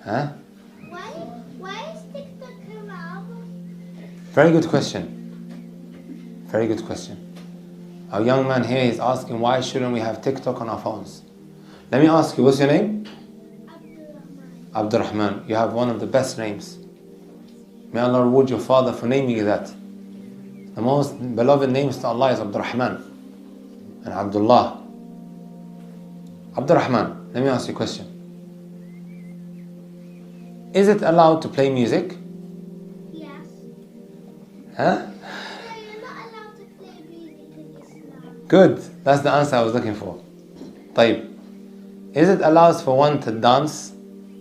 Huh? Why is TikTok allowed? Very good question. Very good question. Our young man here is asking, why shouldn't we have TikTok on our phones? Let me ask you, what's your name? Abdurrahman. You have one of the best names. May Allah reward your father for naming you that. The most beloved names to Allah is Abdurrahman and Abdullah. Abdurrahman, let me ask you a question. Is it allowed to play music? Yes. Huh? No, you're not allowed to play music in Islam. Good. That's the answer I was looking for. طيب. Is it allowed for one to dance?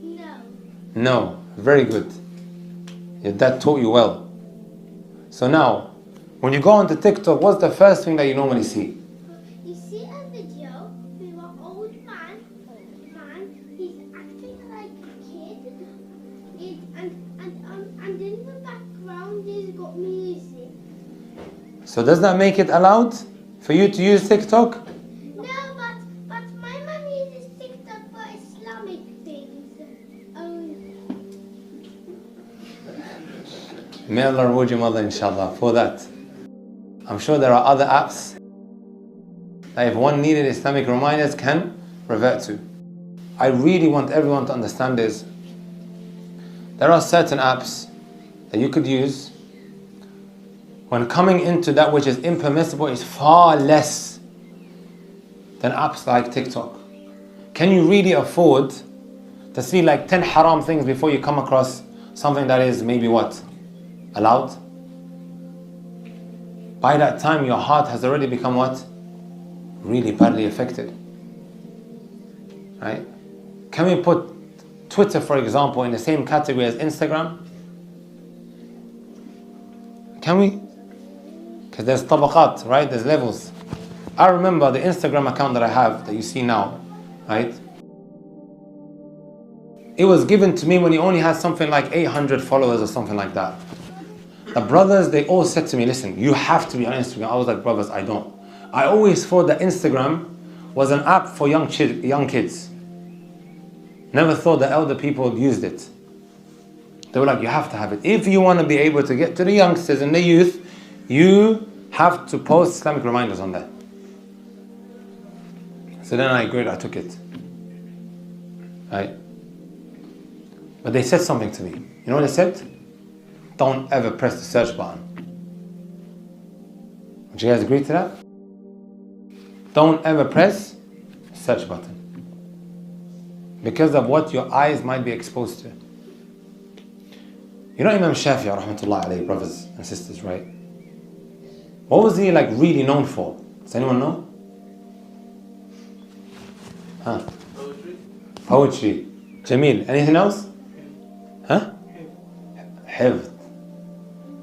No. No. Very good. Your dad taught you well. So now, when you go onto TikTok, what's the first thing that you normally see? You see a video with an old man, he's acting like a kid, and in the background he's got music. So does that make it allowed for you to use TikTok? No, but my mum uses TikTok for Islamic things only. May Allah reward your mother inshallah for that. I'm sure there are other apps that if one needed Islamic reminders can revert to. I really want everyone to understand is there are certain apps that you could use when coming into that which is impermissible is far less than apps like TikTok. Can you really afford to see like 10 haram things before you come across something that is maybe what? Allowed? By that time your heart has already become what? Really badly affected. Right? Can we put Twitter, for example, in the same category as Instagram? Can we? Because there's tabaqat, right? There's levels. I remember the Instagram account that I have, that you see now, right? It was given to me when he only had something like 800 followers or something like that. The brothers, they all said to me, listen, you have to be on Instagram. I was like, brothers, I don't. I always thought that Instagram was an app for young kids. Never thought that elder people used it. They were like, you have to have it. If you want to be able to get to the youngsters and the youth, you have to post Islamic reminders on there. So then I agreed, I took it. Right? But they said something to me. You know what they said? Don't ever press the search button. Would you guys agree to that? Don't ever press the search button. Because of what your eyes might be exposed to. You know Imam Shafi'i rahmatullah alayhi, brothers and sisters, right? What was he like really known for? Does anyone know? Huh? Poetry. Jameel. Anything else? Huh? Hifd.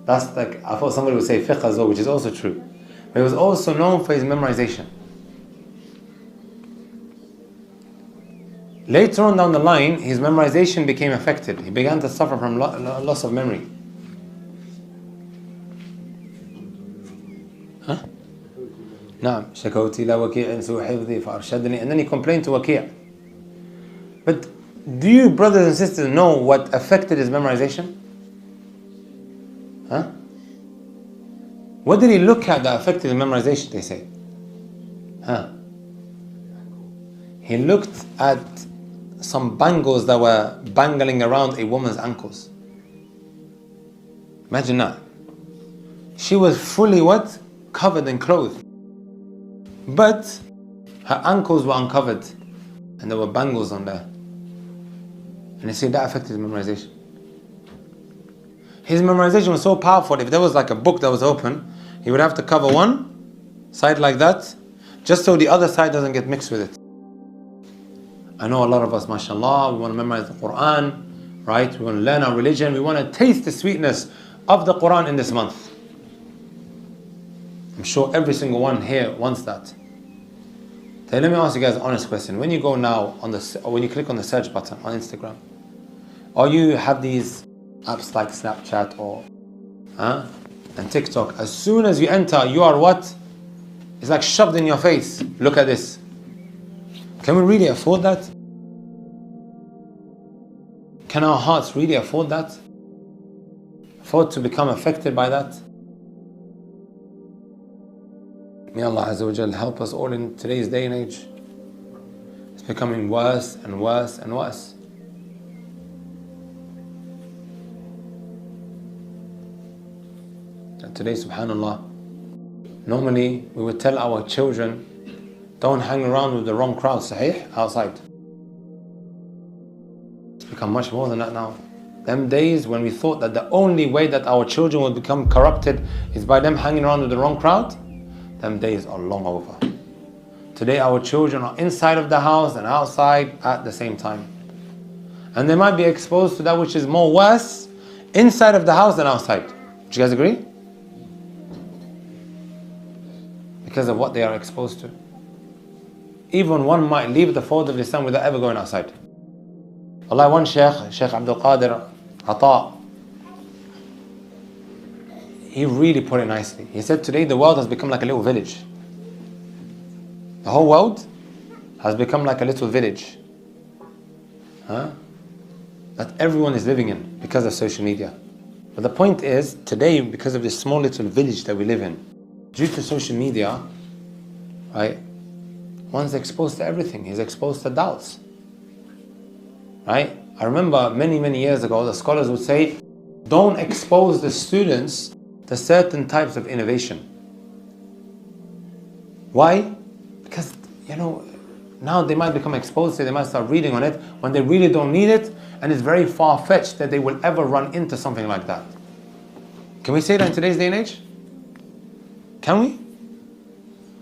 That's like, I thought somebody would say fiqh as well, which is also true. But he was also known for his memorization. Later on down the line, his memorization became affected. He began to suffer from loss of memory. Huh? نعم شكوت إلى وكيع سوء حفظي فأرشدني. And then he complained to Waki'. But do you brothers and sisters know what affected his memorization? Huh? What did he look at that affected his memorization, they say? Huh? He looked at some bangles that were bangling around a woman's ankles. Imagine that. She was fully what? Covered and clothed. But her ankles were uncovered and there were bangles on there. And they say that affected his memorization. His memorization was so powerful, if there was like a book that was open, he would have to cover one side like that, just so the other side doesn't get mixed with it. I know a lot of us, mashallah, we want to memorize the Quran, right? We want to learn our religion, we want to taste the sweetness of the Quran in this month. I'm sure every single one here wants that. So let me ask you guys an honest question. When you go now when you click on the search button on Instagram, or you have these apps like Snapchat or and TikTok, as soon as you enter, you are what? It's like shoved in your face. Look at this. Can we really afford that? Can our hearts really afford that? Afford to become affected by that? May Allah Azza wa Jal help us all in today's day and age. It's becoming worse and worse and worse. And today, subhanAllah, normally we would tell our children, don't hang around with the wrong crowd, sahih, outside. It's become much more than that now. Them days when we thought that the only way that our children would become corrupted is by them hanging around with the wrong crowd, them days are long over. Today our children are inside of the house and outside at the same time. And they might be exposed to that which is more worse inside of the house than outside. Do you guys agree? Because of what they are exposed to. Even one might leave the fold of Islam without ever going outside. Allah, one Sheikh Abdul Qadir Ata, he really put it nicely. He said today the world has become like a little village. The whole world has become like a little village. That everyone is living in because of social media. But the point is, today, because of this small little village that we live in, due to social media, right, one's exposed to everything. He's exposed to doubts. Right? I remember many years ago, the scholars would say, don't expose the students to certain types of innovation. Why? Because, now they might become exposed to it, they might start reading on it when they really don't need it, and it's very far-fetched that they will ever run into something like that. Can we say that in today's day and age? Can we?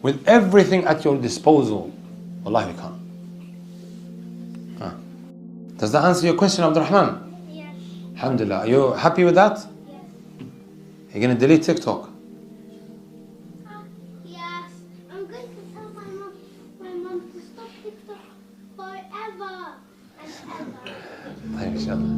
With everything at your disposal, wallahi we can't. Does that answer your question, Abdurrahman? Yes. Alhamdulillah. Are you happy with that? Yes. You're going to delete TikTok? Yes. I'm going to tell my mom to stop TikTok forever and ever. Inshallah.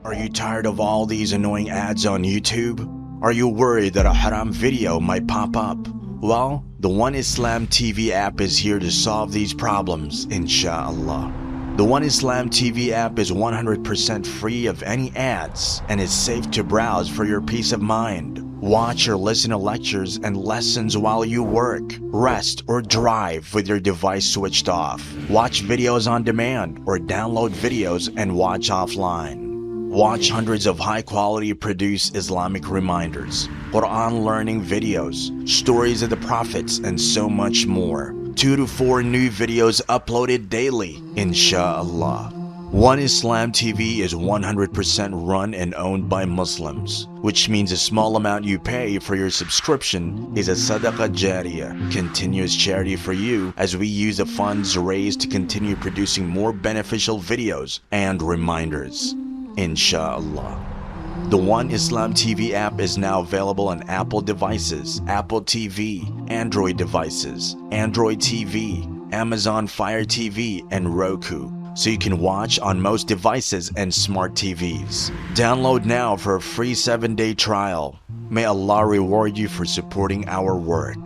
Are you tired of all these annoying ads on YouTube? Are you worried that a haram video might pop up? Well, the One Islam TV app is here to solve these problems, inshallah. The One Islam TV app is 100% free of any ads and is safe to browse for your peace of mind. Watch or listen to lectures and lessons while you work, rest, or drive with your device switched off. Watch videos on demand or download videos and watch offline. Watch hundreds of high-quality produced Islamic reminders, Quran learning videos, stories of the prophets, and so much more. 2 to 4 new videos uploaded daily, inshallah. One Islam TV is 100% run and owned by Muslims, which means a small amount you pay for your subscription is a SADAQAH JARIYAH, continuous charity for you, as we use the funds raised to continue producing more beneficial videos and reminders, inshallah. The One Islam TV app is now available on Apple devices, Apple TV, Android devices, Android TV, Amazon Fire TV, and Roku, so you can watch on most devices and smart TVs. Download now for a free 7-day trial. May Allah reward you for supporting our work.